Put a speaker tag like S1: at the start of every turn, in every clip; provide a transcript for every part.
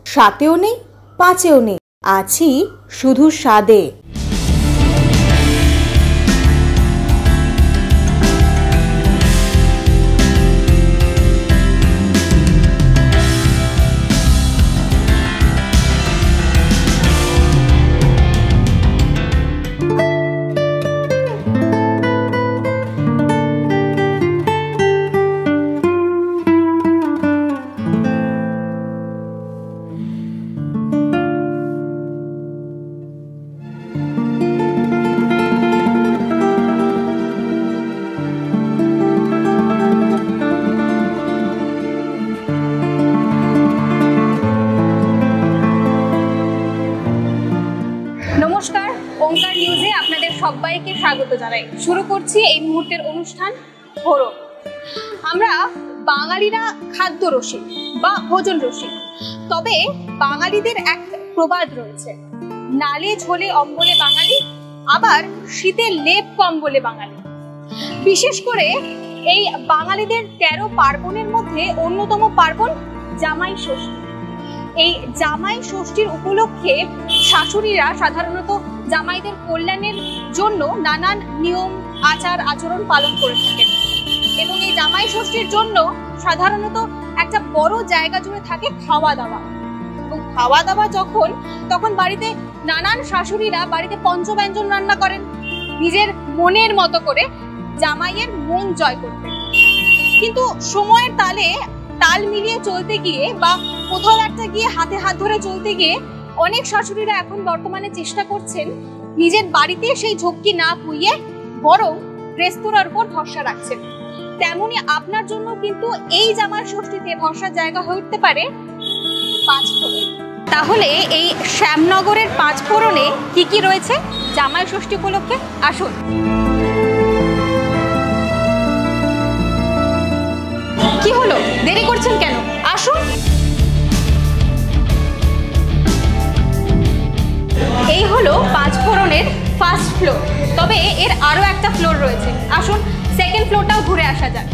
S1: সাতেও নেই, পাঁচেও নেই, আছি শুধু স্বাদে।
S2: নমস্কার, ওঙ্কার নিউজে আপনাদের সবাইকে স্বাগত জানাই। শুরু করছি এই মুহূর্তের অনুষ্ঠান ভোরন। আমরা বাঙালিরা খাদ্য রসিক বা ভোজন রসিক, তবে বাঙালিদের এক প্রবাদ রয়েছে, নালে ঝোলে অম্বলে বাঙালি, আবার শীতের লেপ কম্বলে বাঙালি। বিশেষ করে এই বাঙালিদের 13 পার্বণের মধ্যে অন্যতম পার্বণ জামাই ষষ্ঠী। এই জামাই ষষ্ঠীর উপলক্ষে শাশুড়িরা সাধারণত জামাইদের কল্যাণের জন্য নানান নিয়ম আচার আচরণ পালন করে থাকেন, এবং এই জামাই ষষ্ঠীর জন্য সাধারণত একটা বড় জায়গা জুড়ে থাকে খাওয়া দাওয়া। এবং খাওয়া দাওয়া তখন বাড়িতে নানান শাশুড়িরা বাড়িতে পঞ্চব্যঞ্জন রান্না করেন নিজের মনের মতো করে জামাইয়ের মন জয় করতে। কিন্তু সময়ের তাল মিলিয়ে চলতে গিয়ে বা কোথাও একটা গিয়ে হাতে হাত ধরে চলতে গিয়ে অনেক শাশুড়িরা এখন বর্তমানে চেষ্টা করছেন নিজের বাড়িতে সেই ঝক্কি না পুইয়ে বরং রেস্তোরাঁর উপর ভরসা রাখছেন। তেমনি আপনার জন্য কিন্তু এই জামাই ষষ্ঠীতে ভরসার জায়গা হয়ে উঠতে পারে পাঁচফোড়ন। তাহলে এই শ্যামনগরের পাঁচফোড়নে কি কি রয়েছে জামাই ষষ্ঠী উপলক্ষে, আসুন। কি হলো, দেরি করছেন কেন? আসুন। এই হলো পাঁচফোড়নের ফার্স্ট ফ্লোর, তবে এর আরো একটা ফ্লোর রয়েছে। আসুন সেকেন্ড ফ্লোরটাও ঘুরে আসা যাক।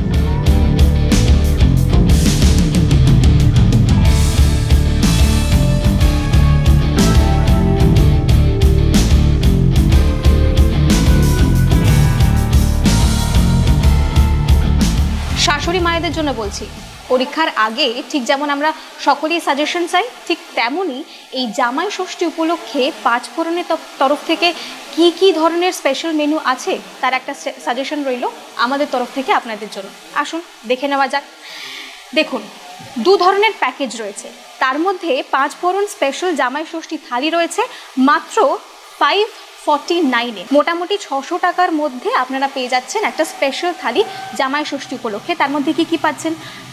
S2: শাশুড়ি মায়েদের জন্য বলছি, পরীক্ষার আগে ঠিক যেমন আমরা সকলেই সাজেশন চাই, ঠিক তেমনই এই জামাই ষষ্ঠী উপলক্ষে পাঁচফোড়নের তরফ থেকে কি কি ধরনের স্পেশাল মেনু আছে তার একটা সাজেশন রইল আমাদের তরফ থেকে আপনাদের জন্য। আসুন দেখে নেওয়া যাক। দেখুন, দু ধরনের প্যাকেজ রয়েছে, তার মধ্যে পাঁচফোড়ন স্পেশাল জামাই ষষ্ঠী থালি রয়েছে মাত্র 549-এ। মোটামুটি 600 টাকার মধ্যে আপনারা পেয়ে যাচ্ছেন একটা স্পেশাল থালি জামাই ষষ্ঠী উপলক্ষে। তার মধ্যে কি কি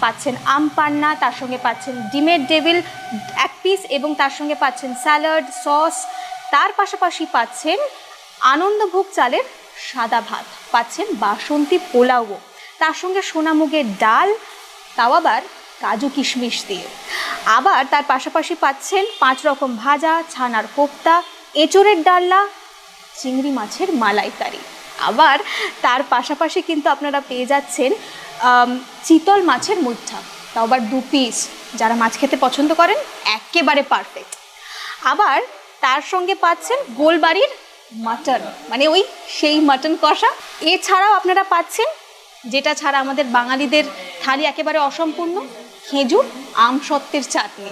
S2: পাচ্ছেন আম পান্না, তার সঙ্গে পাচ্ছেন ডিমের ডেভিল 1 পিস, এবং তার সঙ্গে পাচ্ছেন স্যালাড, সস। তার পাশাপাশি পাচ্ছেন আনন্দভোগ চালের সাদা ভাত, পাচ্ছেন বাসন্তী পোলাও, তার সঙ্গে সোনামুগের ডাল, তাও আবার কাজু কিশমিশ দিয়ে। আবার তার পাশাপাশি পাচ্ছেন 5 রকম ভাজা, ছানার কোপ্তা, এঁচোড়ের ডালনা, চিংড়ি মাছের মালাইকারি। আবার তার পাশাপাশি কিন্তু আপনারা পেয়ে যাচ্ছেন চিতল মাছের মুঠা, তাও আবার 2 পিস। যারা মাছ খেতে পছন্দ করেন একেবারে পারফেক্ট। আবার তার সঙ্গে পাচ্ছেন গোলবাড়ির মাটন, মানে ওই সেই মাটন কষা। এছাড়াও আপনারা পাচ্ছেন, যেটা ছাড়া আমাদের বাঙালিদের থালি একেবারে অসম্পূর্ণ, খেজুর আমসত্ত্বের চাটনি।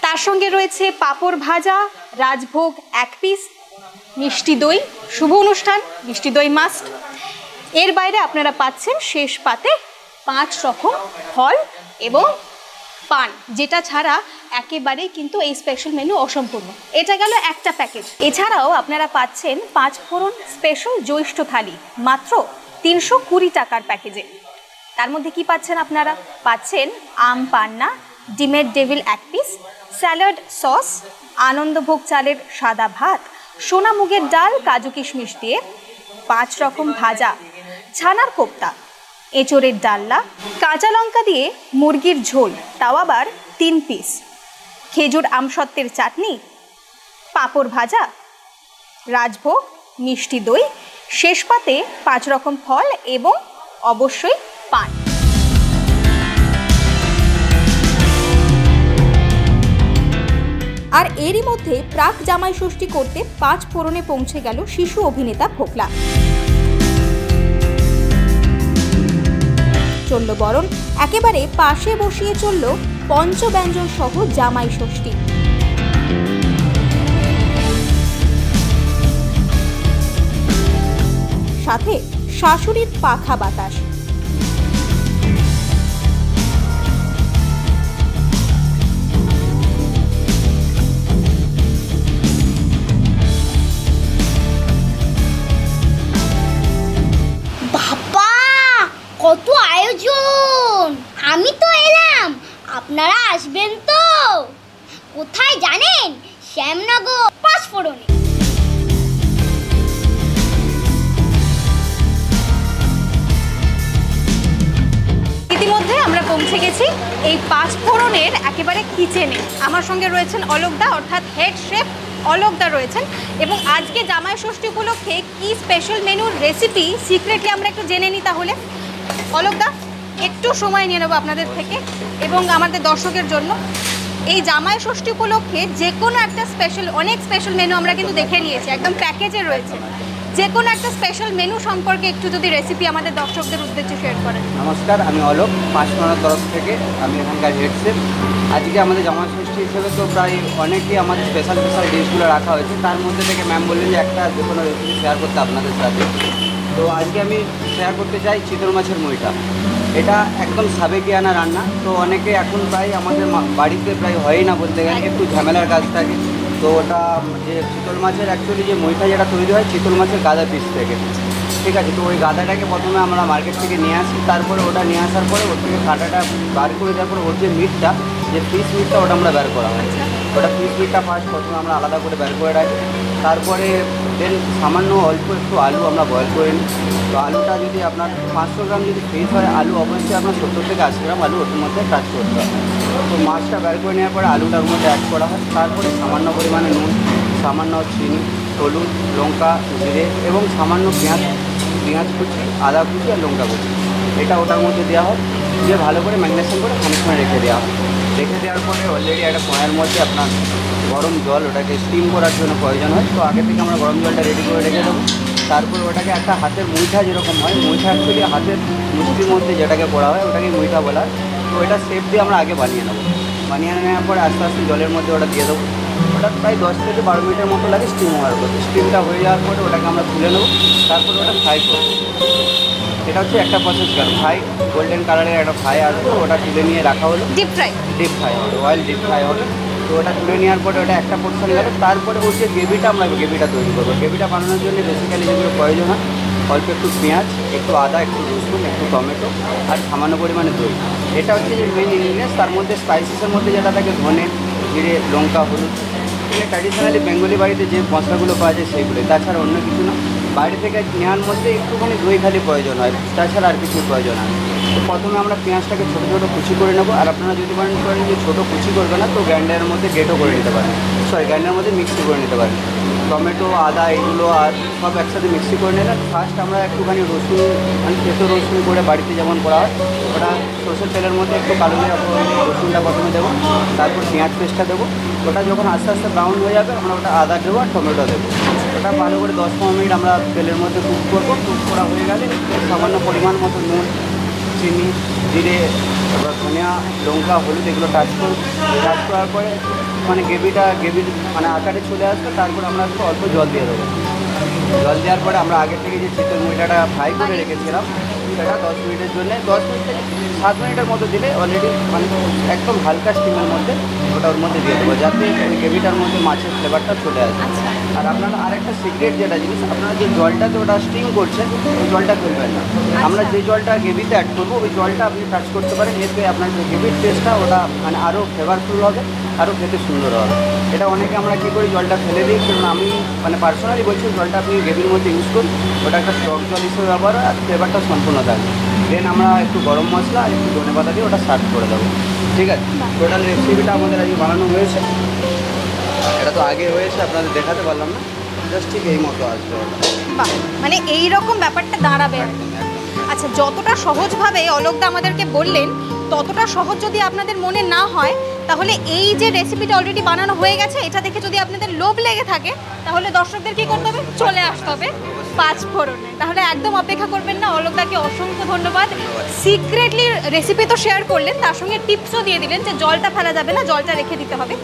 S2: তার সঙ্গে রয়েছে পাঁপড় ভাজা, রাজভোগ 1 পিস, মিষ্টি দই। শুভ অনুষ্ঠান, মিষ্টি দই মাস্ট। এর বাইরে আপনারা পাচ্ছেন শেষ পাতে 5 রকম ফল এবং পান, যেটা ছাড়া একেবারেই কিন্তু এই স্পেশাল মেনু অসম্পূর্ণ। এটা গেল একটা প্যাকেজ। এছাড়াও আপনারা পাচ্ছেন পাঁচফোড়ন স্পেশাল জ্যৈষ্ঠ থালি মাত্র 320 টাকার প্যাকেজে। তার মধ্যে কি পাচ্ছেন আপনারা? পাচ্ছেন আম পান্না, ডিমের ডেভিল 1 পিস, স্যালাড, সস, আনন্দভোগ চালের সাদা ভাত, সোনামুগের ডাল কাজু কিশমিশ দিয়ে, 5 রকম ভাজা, ছানার কোপ্তা, এঁচোড়ের ডালনা, কাঁচা লঙ্কা দিয়ে মুরগির ঝোল, তাও আবার 3 পিস, খেজুর আমসত্ত্বের চাটনি, পাঁপড় ভাজা, রাজভোগ, মিষ্টি দই, শেষ পাতে 5 রকম ফল এবং অবশ্যই পান।
S1: আর এরই মধ্যে প্রাক জামাই ষষ্ঠী করতে 5 ফোড়নে পৌঁছে গেল শিশু অভিনেতা ফোকলা। চলল বরণ, একেবারে পাশে বসিয়ে চলল পঞ্চব্যঞ্জন সহ জামাই ষষ্ঠী। সাথে শাশুড়ির পাখা বাতাস।
S3: কত আয়োজন! আমি তো এলাম, আপনারা আসবেন তো? কোথায় জানেন? শ্যামনগর 5 ফোড়নে।
S2: ইতিমধ্যে আমরা পৌঁছে গেছি এই 5 ফোড়নের একেবারে কিচেনে। আমার সঙ্গে রয়েছেন অলোকদা, অর্থাৎ হেড শেফ অলোকদা রয়েছেন, এবং আজকে জামাই ষষ্ঠী উপলক্ষে কি স্পেশাল মেনুর রেসিপি সিক্রেটলি আমরা একটু জেনে নিই। তাহলে অলোকদা, একটু সময় নিয়ে নেবো আপনাদের থেকে এবং আমাদের দর্শকের জন্য। এই জামাই ষষ্ঠী উপলক্ষে যে কোনো একটা স্পেশাল, অনেক স্পেশাল মেনু আমরা কিন্তু দেখে নিয়েছি, একদম প্যাকেজে রয়েছে। যে কোনো একটা স্পেশাল মেনু সম্পর্কে একটু যদি রেসিপি আমাদের দর্শকদের উদ্দেশ্যে শেয়ার করেন।
S4: নমস্কার, আমি অলোক, 5 ফোড়নের তরফ থেকে। আমি এখানকার হেড শেফ। আজকে আমাদের জামাই ষষ্ঠী হিসেবে তো প্রায় অনেকেই আমাদের স্পেশাল ডিশগুলো রাখা হয়েছে। তার মধ্যে থেকে ম্যাম বললেন যে একটা যে কোনো রেসিপি শেয়ার করতে আপনাদের সাথে। তো আজকে আমি শেয়ার করতে চাই চিতল মাছের মুইঠা। এটা একদম সাবেকিয়ানা রান্না। তো অনেকে এখন প্রায় আমাদের বাড়িতে প্রায় হয়ই না বলতে গেলে, একটু ঝামেলার কাজ থাকে। তো ওটা যে চিতল মাছের অ্যাকচুয়ালি যে মুইঠা যেটা তৈরি হয় চিতল মাছের গাদা পিস থেকে, ঠিক আছে। তো ওই গাদাটাকে প্রথমে আমরা মার্কেট থেকে নিয়ে আসি, তারপরে ওটা নিয়ে আসার পরে ওর থেকে কাঁটাটা বার করে দেওয়ার পরে ওর যে মিটটা, যে পিস মিটটা, ওটা আমরা বের করা হয়। ওটা পিস মিটটা ফার্স্ট প্রথমে আমরা আলাদা করে বের করে রাখি। তারপরে দেন সামান্য অল্প একটু আলু আমরা বয়েল করে নিই। তো আলুটা যদি আপনার 500 গ্রাম যদি পিস হয়, আলু অবশ্যই আপনার 70 থেকে 80 গ্রাম আলু ওর মধ্যে টাচ করতে হবে। তো মাছটা বের করে নেওয়ার পরে আলুটার মধ্যে অ্যাড করা হয়। তারপরে সামান্য পরিমাণে নুন, সামান্য চিনি, হলুদ, লঙ্কা, জিরে এবং সামান্য পেঁয়াজ কুচি, আদা কুচি আর লঙ্কা কুচি, এটা ওটার মধ্যে দেওয়া হয়। দিয়ে ভালো করে ম্যারিনেশন করে খানিকক্ষণ রেখে দেওয়া হয়। রেখে দেওয়ার পরে অলরেডি একটা কড়াইয়ের মধ্যে আপনার গরম জল, ওটাকে স্টিম করার জন্য প্রয়োজন হয়। তো আগে থেকে আমরা গরম জলটা রেডি করে রেখে দেবো। তারপরে ওটাকে একটা হাতের মুইঠা যেরকম হয়, মুইঠা অ্যাকচুয়ালি হাতের মুষ্টির মধ্যে যেটাকে করা হয় ওটাকে মুইঠা বলা হয়। তো এটা শেপ দিয়ে আমরা আগে বানিয়ে নেবো। বানিয়ে নেওয়ার পরে আস্তে আস্তে জলের মধ্যে ওটা দিয়ে দেবো। ওটা প্রায় 10 থেকে 12 মিনিটের মতো লাগে স্টিম হওয়ার পরে। স্টিমটা হয়ে যাওয়ার পরে ওটাকে আমরা তুলে নেবো। তারপরে ওটা ফ্রাই করবো। এটা হচ্ছে একটা প্রসেস গেল। ফ্রাই, গোল্ডেন কালারের একটা ফ্রাই আসবে, ওটা তুলে নিয়ে রাখা হলো। ডিপ ফ্রাই হবে, অয়েল ডিপ ফ্রাই হবে। তো ওটা তুলে নেওয়ার পরে ওটা একটা পোর্শন গেল। তারপরে ওর যে গ্রেভিটা, আমরা গ্রেভিটা তৈরি করবো। গ্রেভিটা বানানোর জন্য বেসিক্যালি যেগুলো প্রয়োজন হয়, অল্প একটু পেঁয়াজ, একটু আদা, একটু রসুন, একটু টমেটো আর সামান্য পরিমাণে দই। এটা হচ্ছে যে মেন ইনগ্রিডিয়েন্টস। তার মধ্যে স্পাইসেসের মধ্যে যেটা থাকে ধনে, জিরে, লঙ্কা, হলুদ। এখানে ট্র্যাডিশনালি বেঙ্গলি বাড়িতে যে মশলাগুলো পাওয়া যায় সেইগুলো, তাছাড়া অন্য কিছু না। বাইরে থেকে নেওয়ার মধ্যে একটুখানি দই খালি প্রয়োজন হয়, তাছাড়া আর কিছু প্রয়োজন হয়। তো প্রথমে আমরা পেঁয়াজটাকে ছোটো ছোটো কুচি করে নেবো। আর আপনারা যদি মনে করেন যে ছোটো কুচি করবে না, তো গ্রাইন্ডারের মধ্যে গ্রেটও করে নিতে পারেন, গ্রাইন্ডারের মধ্যে মিক্সি করে নিতে পারেন। টমেটো, আদা এগুলো আর সব একসাথে মিক্সি করে নিলে ফার্স্ট আমরা একটুখানি রসুন, মানে থেতো রসুন করে বাড়িতে যেমন করা হয়, ওটা সরষের তেলের মধ্যে একটু কালো জিরা রসুনটা প্রথমে দেবো। তারপর পেঁয়াজ পেস্টটা দেবো। ওটা যখন আস্তে আস্তে ব্রাউন হয়ে যাবে, আমরা ওটা আদা দেবো আর টমেটো দেবো। ওটা ভালো করে 10-15 মিনিট আমরা তেলের মধ্যে কুক করবো। কুক করা হয়ে গেলে সামান্য পরিমাণ মতো নুন, চিনি, জিরে, তারপর ধনিয়া, লঙ্কা, হলুদ এগুলো টাচ করার পরে মানে গ্রেভির মানে আকারে চলে আসবে। তারপর আমরা একটু অল্প জল দিয়ে দেবো। জল দেওয়ার পরে আমরা আগে থেকে যে চিকেন মুইঠাটা ফ্রাই করে রেখেছিলাম, সেটা 10 মিনিটের জন্য 10 মিনিট থেকে 7 মিনিটের মতো দিলে অলরেডি মানে একদম হালকা স্টিমের মধ্যে ওটা ওর মধ্যে দিয়ে দেবো, যাতে ওই গ্রেভিটার মধ্যে মাছের ফ্লেভারটা চলে আসে। আর আপনারা আরেকটা সিক্রেট যেটা জিনিস, আপনারা যে জলটাতে ওটা স্টিম করছেন ওই জলটা ফেলবেন না। আমরা যে জলটা গ্রেভিতে অ্যাড করবো ওই জলটা আপনি টাচ করতে পারেন। এতে আপনার যে গ্রেভির টেস্টটা ওটা মানে আরও ফ্লেভারফুল হবে, আরও খেতে সুন্দর হবে। এটা অনেকে আমরা কী করি, জলটা ফেলে দিই। কারণ আমি মানে পার্সোনালি বলছি, জলটা আপনি গ্রেভির মধ্যে ইউজ করুন, ওটা একটা টক জল হিসেবে ব্যবহার হয় আর ফ্লেভারটা সম্পূর্ণ থাকবে। দেন আমরা একটু গরম মশলা আর একটু ধনেপাতা দিয়ে ওটা সার্ভ করে দেবো, ঠিক আছে। টোটাল রেসিপিটা আমাদের আজকে বানানো হয়েছে। এটা তো আগে হয়েছে, আপনাদের দেখাতে পারলাম না, জাস্ট ঠিক এই মতো আসবে।
S2: বাহ, মানে এইরকম ব্যাপারটা দাঁড়াবে। আচ্ছা, যতটা সহজভাবে অলোকদা আমাদেরকে বললেন, ততটা সহজ যদি আপনাদের মনে না হয়, তাহলে এই যে রেসিপিটা অলরেডি বানানো হয়ে গেছে, এটা দেখে যদি আপনাদের লোভ লেগে থাকে তাহলে দর্শকদের কি করতে হবে, চলে আসতে হবে পাঁচফোড়নে। তাহলে একদম অপেক্ষা করবেন না। অলোকদাকে অসংখ্য ধন্যবাদ। সিক্রেটলি রেসিপি তো শেয়ার করলেন, তার সঙ্গে টিপসও দিয়ে দিলেন যে জলটা ফেলা যাবে না, জলটা রেখে দিতে হবে।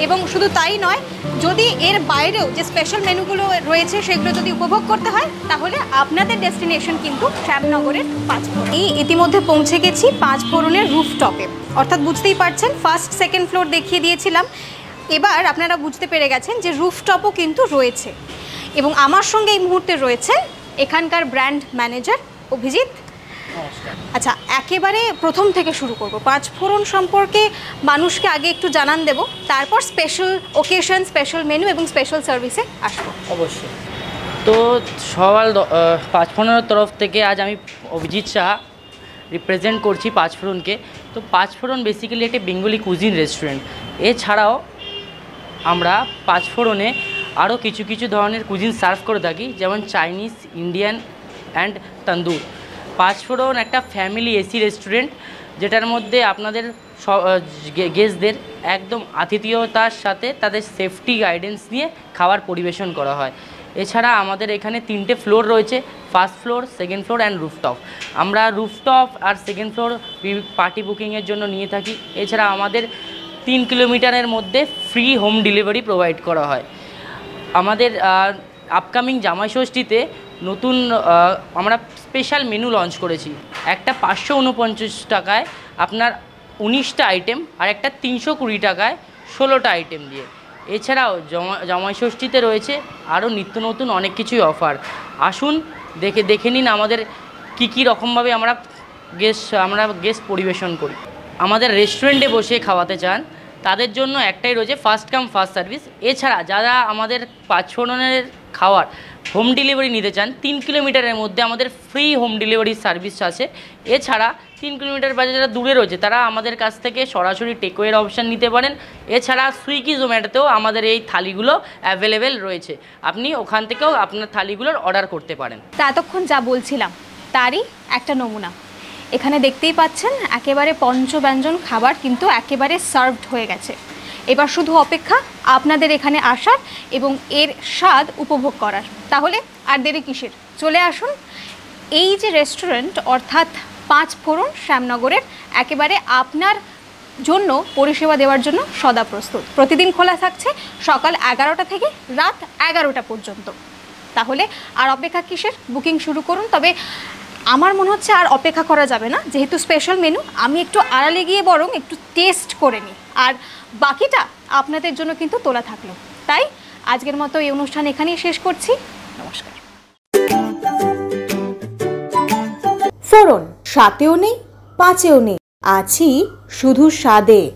S2: এবং শুধু তাই নয়, যদি এর বাইরেও যে স্পেশাল মেনুগুলো রয়েছে সেগুলো যদি উপভোগ করতে হয় তাহলে আপনাদের ডেস্টিনেশন কিন্তু শ্যামনগরের পাঁচফোড়ন। এই ইতিমধ্যে পৌঁছে গেছি পাঁচফোড়নের রুফটপে, অর্থাৎ বুঝতেই পারছেন ফার্স্ট সেকেন্ড ফ্লোর দেখিয়ে দিয়েছিলাম, এবার আপনারা বুঝতে পেরে গেছেন যে রুফটপও কিন্তু রয়েছে। এবং আমার সঙ্গে এই মুহূর্তে রয়েছেন এখানকার ব্র্যান্ড ম্যানেজার অভিজিৎ। আচ্ছা, একেবারে প্রথম থেকে শুরু করব। পাঁচফোড়ন সম্পর্কে মানুষকে আগে একটু জানান দেব, তারপর স্পেশাল ওকেশন, স্পেশাল মেনু এবং স্পেশাল সার্ভিসে আসবো।
S5: অবশ্যই। তো সবার পাঁচফোড়নের তরফ থেকে আজ আমি অভিজিৎ সাহা রিপ্রেজেন্ট করছি পাঁচফোড়নকে। তো পাঁচফোড়ন বেসিক্যালি একটি বেঙ্গলি কুজিন রেস্টুরেন্ট। এছাড়াও আমরা পাঁচফোড়নে আরও কিছু কিছু ধরনের কুজিন সার্ভ করে থাকি, যেমন চাইনিজ, ইন্ডিয়ান অ্যান্ড তন্দুর। পাঁচফোড়ন একটা ফ্যামিলি এসি রেস্টুরেন্ট, যেটার মধ্যে আপনাদের গেস্টদের একদম আতিথেয়তার সাথে তাদের সেফটি গাইডেন্স নিয়ে খাবার পরিবেশন করা হয়। এছাড়া আমাদের এখানে 3টে ফ্লোর রয়েছে, first floor, second floor and rooftop. আমরা রুফটপ আর সেকেন্ড ফ্লোর পার্টি বুকিংয়ের জন্য নিয়ে থাকি। এছাড়া আমাদের 3 কিলোমিটারের মধ্যে ফ্রি হোম ডেলিভারি প্রোভাইড করা হয়। আমাদের আপকামিং জামাই ষষ্ঠীতে নতুন আমরা স্পেশাল মেনু লঞ্চ করেছি। একটা 549 টাকায় আপনার 19টা আইটেম, আর একটা 320 টাকায় 16টা আইটেম দিয়ে। এছাড়াও জামাই ষষ্ঠীতে রয়েছে আরও নিত্য নতুন অনেক কিছুই অফার। আসুন দেখে নিন আমাদের কী রকমভাবে আমরা গেস্ট পরিবেশন করি। আমাদের রেস্টুরেন্টে বসে খাওয়াতে চান তাদের জন্য একটাই রয়েছে ফার্স্ট কাম ফার্স্ট সার্ভিস। এছাড়া যারা আমাদের পাঁচফোড়নের খাওয়ার হোম ডেলিভারি নিতে চান, 3 কিলোমিটারের মধ্যে আমাদের ফ্রি হোম ডেলিভারি সার্ভিস আছে। এছাড়া 3 কিলোমিটার বাইরে যারা দূরে রয়েছে তারা আমাদের কাছ থেকে সরাসরি টেকওয়ের অপশান নিতে পারেন। এছাড়া সুইগি, জোম্যাটোতেও আমাদের এই থালিগুলো অ্যাভেলেবেল রয়েছে, আপনি ওখান থেকেও আপনার থালিগুলোর অর্ডার করতে পারেন।
S2: তা এতক্ষণ যা বলছিলাম তারই একটা নমুনা এখানে দেখতেই পাচ্ছেন। একেবারে পঞ্চব্যঞ্জন খাবার কিন্তু একেবারে সার্ভড হয়ে গেছে। এবার শুধু অপেক্ষা আপনাদের এখানে আসার এবং এর স্বাদ উপভোগ করার। তাহলে আর দেরি কিসের, চলে আসুন। এই যে রেস্টুরেন্ট অর্থাৎ পাঁচফোড়ন শ্যামনগরের একেবারে আপনার জন্য পরিষেবা দেওয়ার জন্য সদা প্রস্তুত। প্রতিদিন খোলা থাকছে সকাল 11টা থেকে রাত 11টা পর্যন্ত। তাহলে আর অপেক্ষা কিসের, বুকিং শুরু করুন। তবে আমার মনে হচ্ছে আর অপেক্ষা করা যাবে না, যেহেতু স্পেশাল মেনু, আমি একটু আড়ালে গিয়ে বরং একটু টেস্ট করে নিই, আর বাকিটা আপনাদের জন্য কিন্তু তোলা থাকলো। তাই আজকের মতো এই অনুষ্ঠান এখানেই শেষ করছি। নমস্কার।
S1: ফোড়ন, সাতেও নেই পাঁচেও নেই, আছি শুধু স্বাদে।